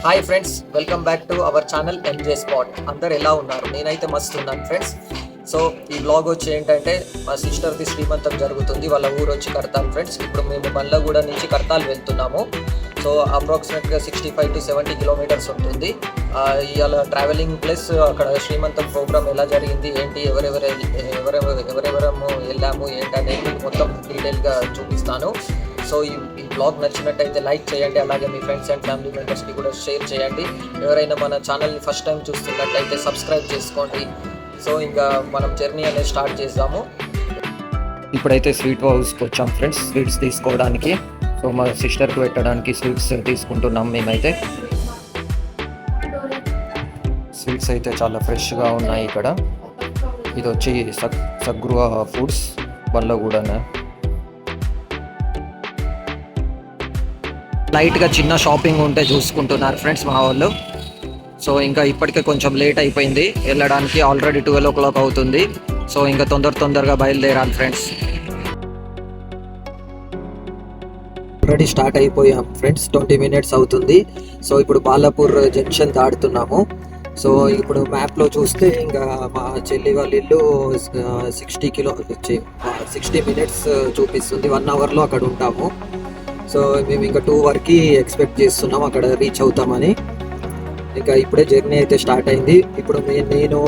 Hi friends, welcome back to our channel M J spot. అందరు ఎలా ఉన్నారు? నేనైతే మస్తు ఉన్నాను ఫ్రెండ్స్. సో ఈ బ్లాగ్ వచ్చి ఏంటంటే మా సిస్టర్ది శ్రీమంతం జరుగుతుంది, వాళ్ళ ఊరు వచ్చి కడతాను ఫ్రెండ్స్. ఇప్పుడు మేము బండ్లగూడ నుంచి కడతాలు వెళ్తున్నాము. సో అప్రాక్సిమేట్గా 65 to 70 కిలోమీటర్స్ ఉంటుంది. ఇవాళ ట్రావెలింగ్ ప్లస్ అక్కడ శ్రీమంతం ప్రోగ్రామ్ ఎలా జరిగింది, ఏంటి, ఎవరెవరము వెళ్ళాము ఏంటి అనేది మొత్తం డీటెయిల్గా చూపిస్తాను. సో ఈ బ్లాగ్ నచ్చినట్టయితే లైక్ చేయండి, అలాగే మీ ఫ్రెండ్స్ అండ్ ఫ్యామిలీ మెంబర్స్కి కూడా షేర్ చేయండి. ఎవరైనా మన ఛానల్ని ఫస్ట్ టైం చూస్తున్నట్లయితే సబ్స్క్రైబ్ చేసుకోండి. సో ఇంకా మనం జర్నీ అనేది స్టార్ట్ చేద్దాము. ఇప్పుడైతే స్వీట్ హౌస్కి వచ్చాం ఫ్రెండ్స్, స్వీట్స్ తీసుకోవడానికి. సో మా సిస్టర్కి పెట్టడానికి స్వీట్స్ తీసుకుంటున్నాం మేమైతే. స్వీట్స్ అయితే చాలా ఫ్రెష్గా ఉన్నాయి ఇక్కడ. ఇది వచ్చి సగ్రువ ఫుడ్స్ బండ్లగూడనే. లైట్గా చిన్న షాపింగ్ ఉంటే చూసుకుంటున్నారు ఫ్రెండ్స్ మా వాళ్ళు. సో ఇంకా ఇప్పటికే కొంచెం లేట్ అయిపోయింది వెళ్ళడానికి, ఆల్రెడీ 12 o'clock అవుతుంది. సో ఇంకా తొందరగా బయలుదేరాలి ఫ్రెండ్స్. ఆల్రెడీ స్టార్ట్ అయిపోయాం ఫ్రెండ్స్, 20 minutes అవుతుంది. సో ఇప్పుడు బాలాపూర్ జంక్షన్ దాటుతున్నాము. సో ఇప్పుడు మ్యాప్లో చూస్తే ఇంకా మా చెల్లి వాళ్ళ ఇల్లు 60 minutes చూపిస్తుంది. 1 hourలో అక్కడ ఉంటాము. సో మేము ఇంకా 2 వరకు ఎక్స్పెక్ట్ చేస్తున్నాం అక్కడ రీచ్ అవుతామని. ఇంకా ఇప్పుడే జర్నీ అయితే స్టార్ట్ అయింది. ఇప్పుడు నేను,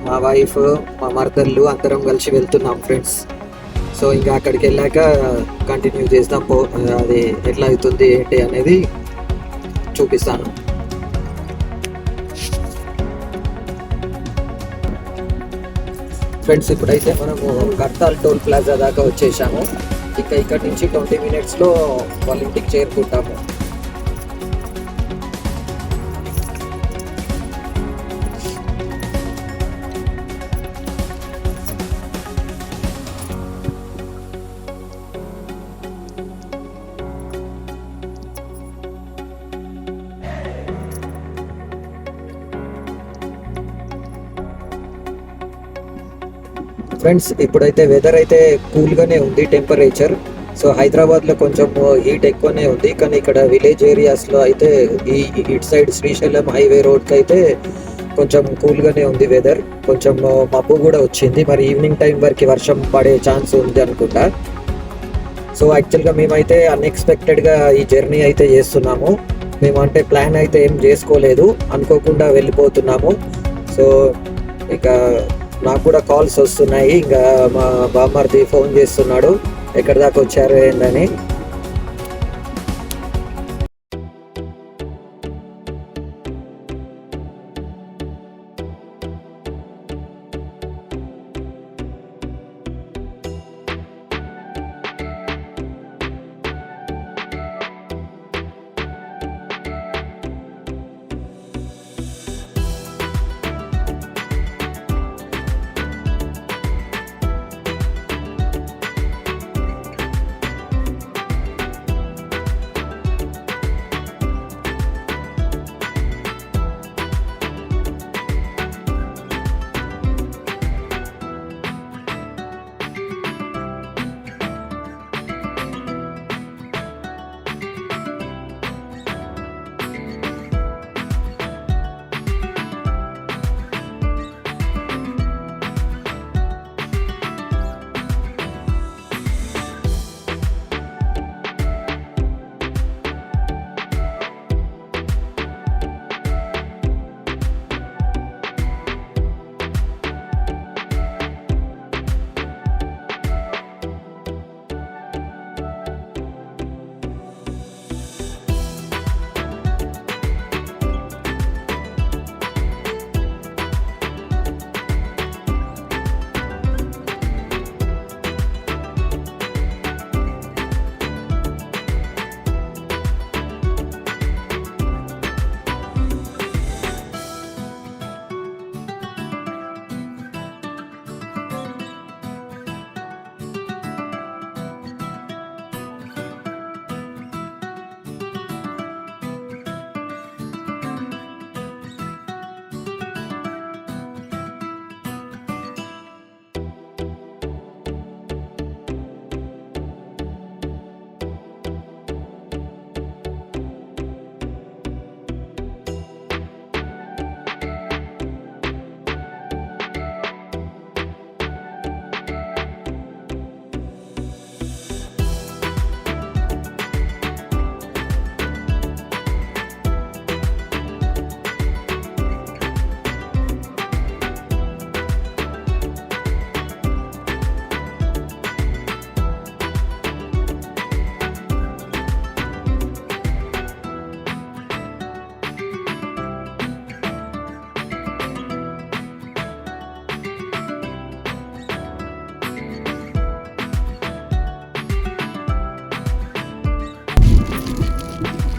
మా వైఫ్, మా మరదళ్ళు అందరం కలిసి వెళ్తున్నాం ఫ్రెండ్స్. సో ఇంకా అక్కడికి వెళ్ళాక కంటిన్యూ చేస్తాం. అది ఎట్లా అవుతుంది ఏంటి అనేది చూపిస్తాను. ఫ్రెండ్స్ ఇప్పుడైతే మనము కర్తాల్ టోల్ ప్లాజా దాకా వచ్చేసాము. ఇక్కడ నుంచి 20 minutesలో వాళ్ళ ఇంటికి చేరుకుంటాము. ఫ్రెండ్స్ ఇప్పుడైతే వెదర్ అయితే కూల్గానే ఉంది, టెంపరేచర్. సో హైదరాబాద్లో కొంచెం హీట్ ఎక్కువనే ఉంది, కానీ ఇక్కడ విలేజ్ ఏరియాస్లో అయితే ఇటు సైడ్ శ్రీశైలం హైవే రోడ్కి అయితే కొంచెం కూల్గానే ఉంది వెదర్. కొంచెం మబ్బు కూడా వచ్చింది, మరి ఈవినింగ్ టైం వరకు వర్షం పడే ఛాన్స్ ఉంది అనుకుంటా. సో యాక్చువల్గా మేమైతే అన్ఎక్స్పెక్టెడ్గా ఈ జర్నీ అయితే చేస్తున్నాము. మేము అంటే ప్లాన్ అయితే ఏం చేసుకోలేదు, అనుకోకుండా వెళ్ళిపోతున్నాము. సో ఇక నాకు కూడా కాల్స్ వస్తున్నాయి. ఇంకా మా బామ్మర్ది ఫోన్ చేస్తున్నాడు ఎక్కడి దాకా వచ్చారు ఏందని.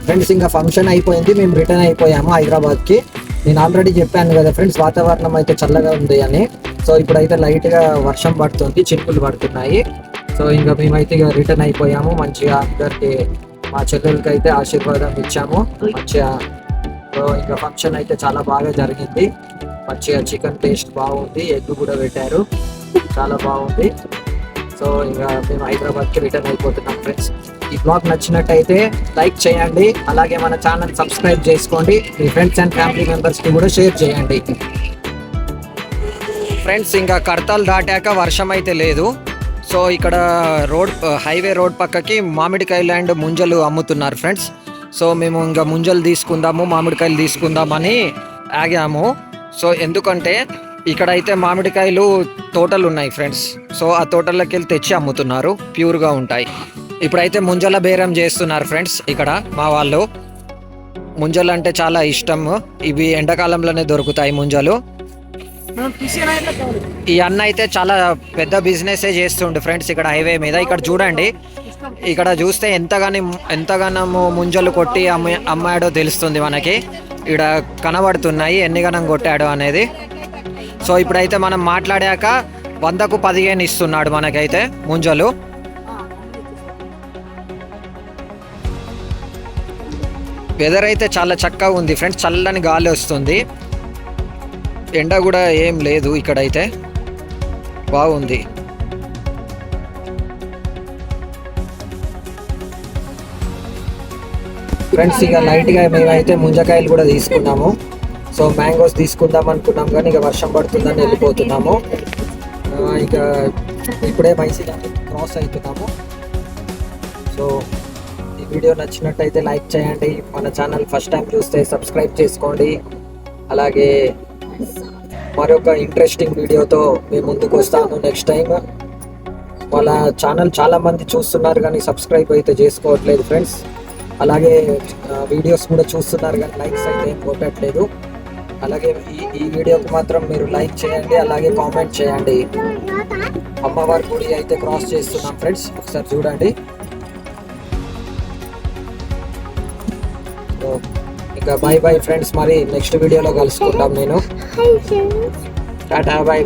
ఫ్రెండ్స్ ఇంకా ఫంక్షన్ అయిపోయింది, మేము రిటర్న్ అయిపోయాము హైదరాబాద్కి. నేను ఆల్రెడీ చెప్పాను కదా ఫ్రెండ్స్, వాతావరణం అయితే చల్లగా ఉంది అని. సో ఇప్పుడైతే లైట్గా వర్షం పడుతుంది, చినుకులు పడుతున్నాయి. సో ఇంకా మేమైతే ఇక రిటర్న్ అయిపోయాము. మంచిగా అందరికి మా చెల్లెలకి అయితే ఆశీర్వాదం ఇచ్చాము మంచిగా. సో ఇంకా ఫంక్షన్ అయితే చాలా బాగా జరిగింది. మంచిగా చికెన్ టేస్ట్ బాగుంది, ఎగ్ కూడా పెట్టారు, చాలా బాగుంది. సో ఇంకా మేము హైదరాబాద్కి రిటర్న్ అయిపోతున్నాం ఫ్రెండ్స్. ఈ బ్లాగ్ నచ్చినట్టయితే లైక్ చేయండి, అలాగే మన ఛానల్ సబ్స్క్రైబ్ చేసుకోండి. మీ ఫ్రెండ్స్ అండ్ ఫ్యామిలీ మెంబర్స్కి కూడా షేర్ చేయండి. ఫ్రెండ్స్ ఇంకా కర్తాల్ దాటాక వర్షం అయితే లేదు. సో ఇక్కడ హైవే రోడ్ పక్కకి మామిడికాయలు అండ్ ముంజలు అమ్ముతున్నారు ఫ్రెండ్స్. సో మేము ఇంకా ముంజలు తీసుకుందాము, మామిడికాయలు తీసుకుందామని ఆగాము. సో ఎందుకంటే ఇక్కడ అయితే మామిడికాయలు తోటలు ఉన్నాయి ఫ్రెండ్స్. సో ఆ తోటల్లోకి వెళ్ళి తెచ్చి అమ్ముతున్నారు, ప్యూర్గా ఉంటాయి. ఇప్పుడైతే ముంజల బేరం చేస్తున్నారు ఫ్రెండ్స్. ఇక్కడ మా వాళ్ళు ముంజలు అంటే చాలా ఇష్టం. ఇవి ఎండాకాలంలోనే దొరుకుతాయి ముంజలు. ఈ అన్న అయితే చాలా పెద్ద బిజినెస్ చేస్తుండు ఫ్రెండ్స్ ఇక్కడ హైవే మీద. ఇక్కడ చూడండి, ఇక్కడ చూస్తే ఎంతగానో ముంజలు కొట్టి అమ్మాడో తెలుస్తుంది మనకి. ఇక్కడ కనబడుతున్నాయి ఎన్ని గణం కొట్టాడు అనేది. సో ఇప్పుడైతే మనం మాట్లాడాక 100కు 15 ఇస్తున్నాడు మనకైతే ముంజలు. వెదర్ అయితే చాలా చక్కగా ఉంది ఫ్రెండ్స్, చల్లని గాలి వస్తుంది, ఎండ కూడా ఏం లేదు, ఇక్కడైతే బాగుంది. ఫ్రెండ్స్ ఇక లైట్గా మేమైతే ముంజకాయలు కూడా తీసుకున్నాము. సో మ్యాంగోస్ తీసుకుందాం అనుకున్నాం కానీ ఇక వర్షం పడుతుందని వెళ్ళిపోతున్నాము. ఇక ఇప్పుడే మైసూర్ క్రాస్ అవుతున్నాము. సో ఈ వీడియో నచ్చినట్టయితే లైక్ చేయండి, మన ఛానల్ ఫస్ట్ టైం చూస్తే సబ్స్క్రైబ్ చేసుకోండి. అలాగే మరొక ఇంట్రెస్టింగ్ వీడియోతో మీ ముందుకు వస్తాను నెక్స్ట్ టైం. వాళ్ళ ఛానల్ చాలా మంది చూస్తున్నారు కానీ సబ్స్క్రైబ్ అయితే చేసుకోవట్లేదు ఫ్రెండ్స్. అలాగే వీడియోస్ కూడా చూస్తున్నారు కానీ లైక్స్ అయితే ఏం కొట్టట్లేదు. అలాగే ఈ వీడియోకి మాత్రం మీరు లైక్ చేయండి, అలాగే కామెంట్ చేయండి. అమ్మవారి గుడి అయితే క్రాస్ చేస్తున్నాం ఫ్రెండ్స్, ఒకసారి చూడండి. ఇంకా బై ఫ్రెండ్స్, మరి నెక్స్ట్ వీడియోలో కలుసుకుంటాం. నేను టాటా, బై.